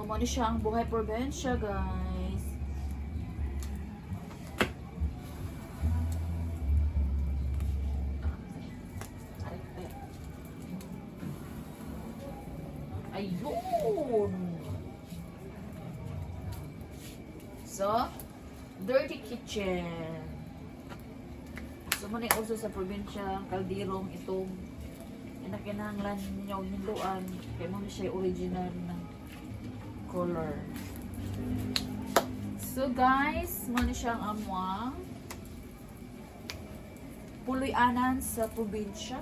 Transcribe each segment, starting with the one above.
mo ni siya ang buhay probinsya, guys. Ayun! So, dirty kitchen. So, muna yung uso sa probinsya, kaldirong itong inakinahanglan ninyo hinduan. Kaya muna siya yung original na color. So, guys, muna siyang amwang puloy-anan sa probinsya.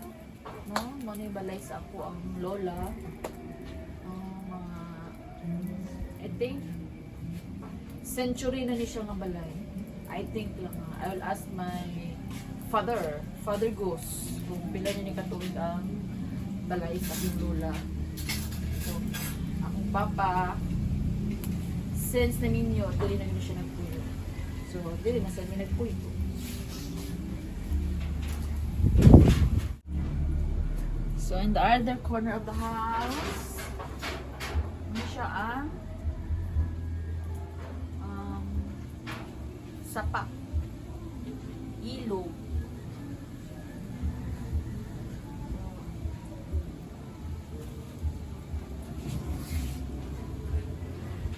No? Muna yung balay sa ako ang lola. I think century na ni siya nga balay. I think lang I will ask my father Goose kung pila niya ni katuig ang balay sa Hindula. So, akong papa since na ninyo, dili na niyo siya nagpuyo. So, dili na sa nagpuyo. So, in the other corner of the house, ano siya ang sapa, ilog.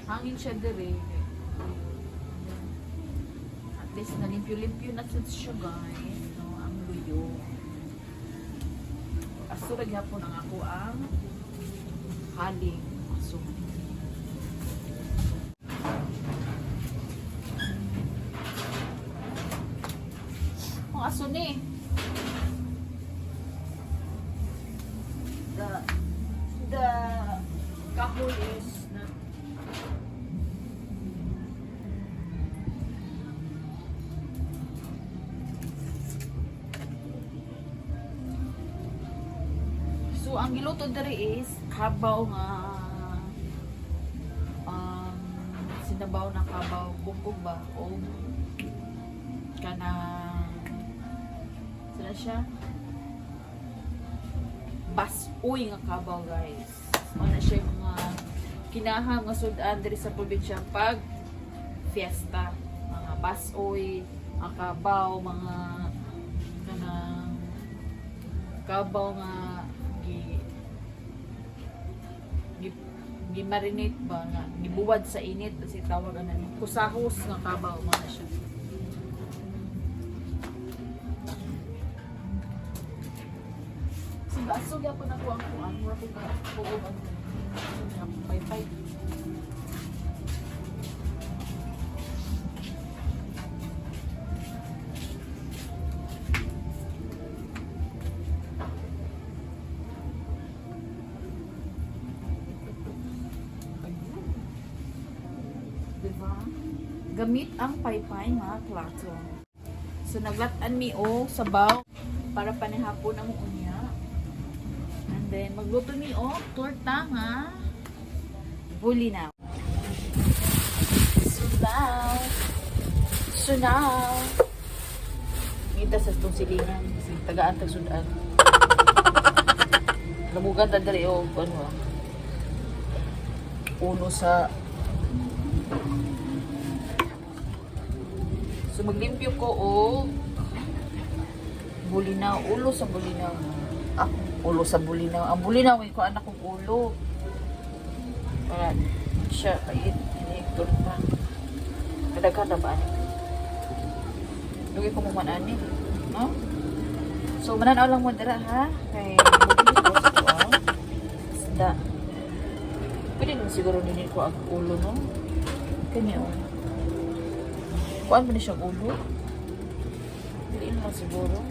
Hangin siya dire. At least nalimpyo-limpyo na siya, guys. No, ang luyo. Aso ragyapon ang ako ang haling aso. Ang aso ni. The kahoy is na so ang giluto diri is kabaw nga sinabaw na kabaw bumbog ba o kanang sila siya basoy nga kabaw, guys. Ano siya yung mga kinahang nga sudan diri sa probinsya pag fiesta, mga basoy, ang kabaw, mga kanang kabaw nga gi-marinate ba nga gibuwad sa init kasi tawag ana kusahos nga kabaw man siya. Baso gyapon ako ang kuan, mura ko ka buog ang pay-pay. Diba? Gamit ang pay-pay mga plato. So naglatan mi o sabaw para panihapon ang unya. Then, magluto ni torta nga bulinaw. Sunaw. Ngita sa itong silingan. Kasi tagaan tag-sudan. Lamugan ta dali uno sa so maglimpyo ko bulinaw. Ulo sa bulinaw. Ulo sa bulinaw. Ang bulinaw, ko anak kong ulo. Para siya kait. Ini-ito na. Kadaghan na ba? Lugi ko mo manani. No? So, mananaw lang mo dira, ha? Kay magiging ko sa kuwa. Isda. Pwede naman siguro ninin ko ang ulo, no? Kanya, kuhaan mo na siyang ulo. Pwede naman siguro.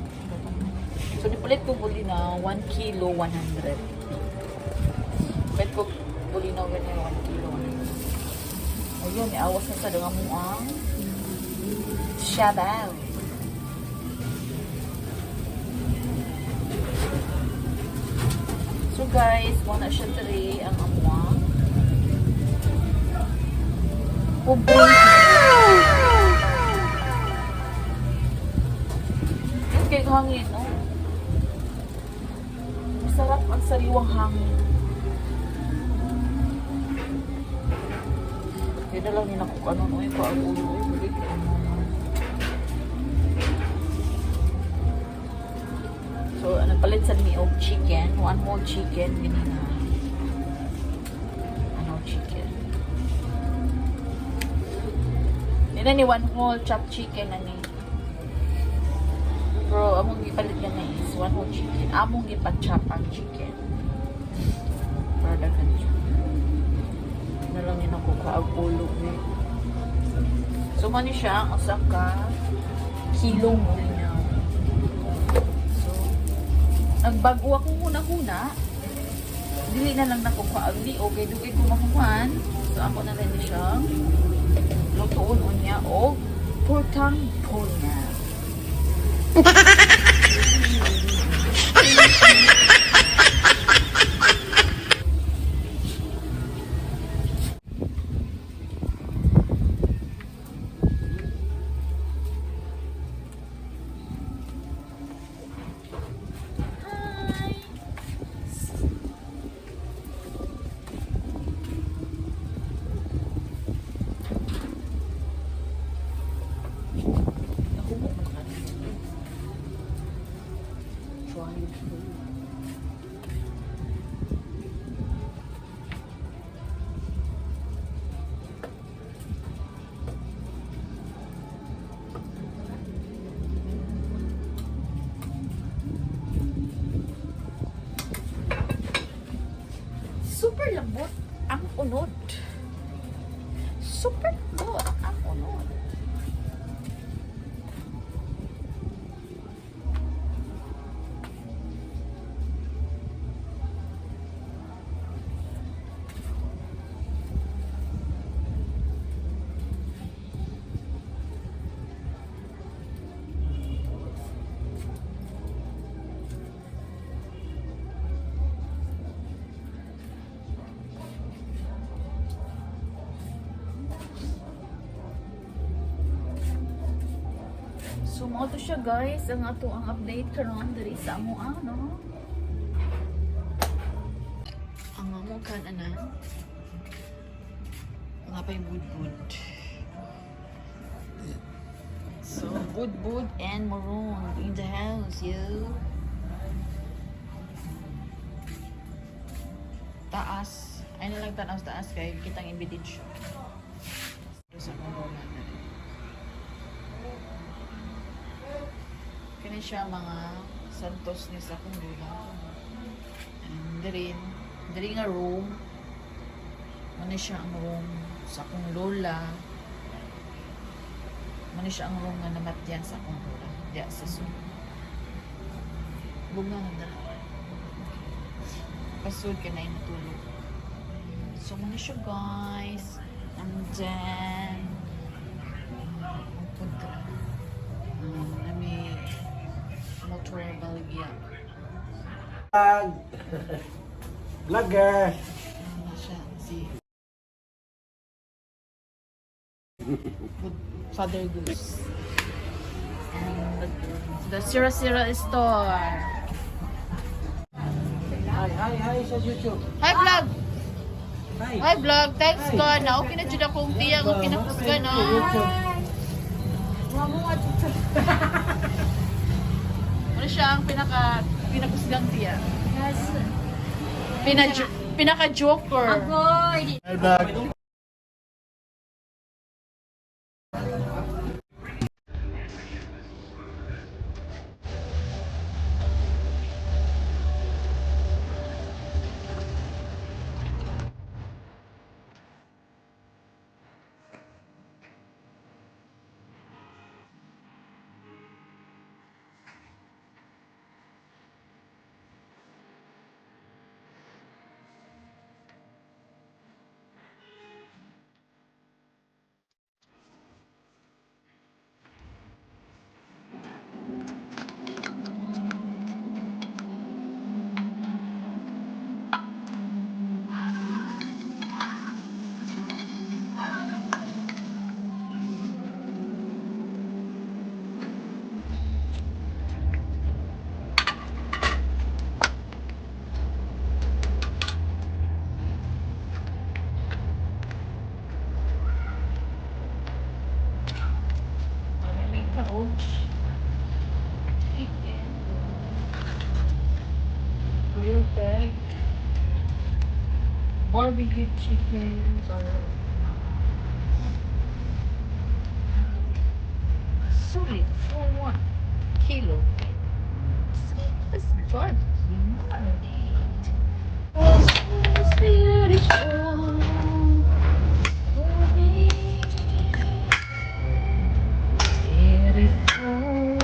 So, nipalit ko buli na 1 kilo 100. Palit ko buli na ganyan 1 kilo 100. Ayun, iawas na sa dangang mo ang shabaw. So guys, muna siya tari ang amwang. Pobreng kaya hangin, no? Masarap ang sariwang hangin. Yun na lang nila kung ano no ko ang ulo. Balik. So, palit sa mi og chicken. One whole chicken. Gini na. Chicken. Yan ni one whole chopped chicken ani. Bro, among gipalit ka na is one whole chicken. Among gipa-chop ang chicken. Para daghan siya. Na lang yun ako kaagulog eh. So, mani siya ang usa ka kilong mo niya. So, nagbago ako muna-huna. Dili na lang nako kaagli okay dugay ko mahuman. So, ako na rin siyang lutuon unya o portang pona. Super lambot ang unod. Super lambot ang unod. So, mo to siya guys, ang ato ang update karon diri sa amo ano. Ang amo kan ana. Nga pa'y budbud. So, budbud and maroon in the house, yo. Taas. Ay na lang tanaw taas kay kitang embedded siya. Sa corona na. Kani siya mga santos ni sa akong lola. And diri nga room. Mani siya ang room sa akong lola. Mani siya ang room nga namatyan sa akong lola. Diya sa sunod. Bunga nga dala. Pasud ka na yung natulog. So mani siya guys. And then ang punta. Motor Baligya. Vlogger. Ano siya? Si Father Goose. And the Sira Sira store. Hi sa YouTube. Hi vlog! Hi. Hi vlog! Thanks God na okay na dyan akong tiyang ang pinapusgan na. Ano siya ang pinapusgang tiya? Pinaka-joker. Hi vlog. oh. Chicken. Grilled egg. Barbecue chicken. Solid for 1 kilo. That's barbecue marinade. It's beautiful for me. Beautiful,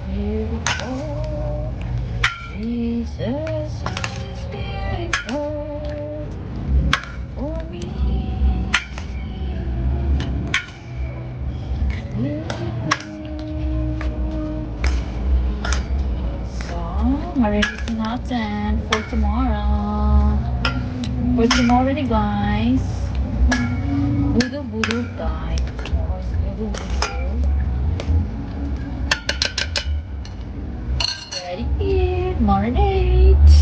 beautiful. Jesus is beautiful for me. So, marinate natin for tomorrow. For tomorrow ni guys. Budo-budo tayo. Tomorrow's budo-budo. Ready? Marinate.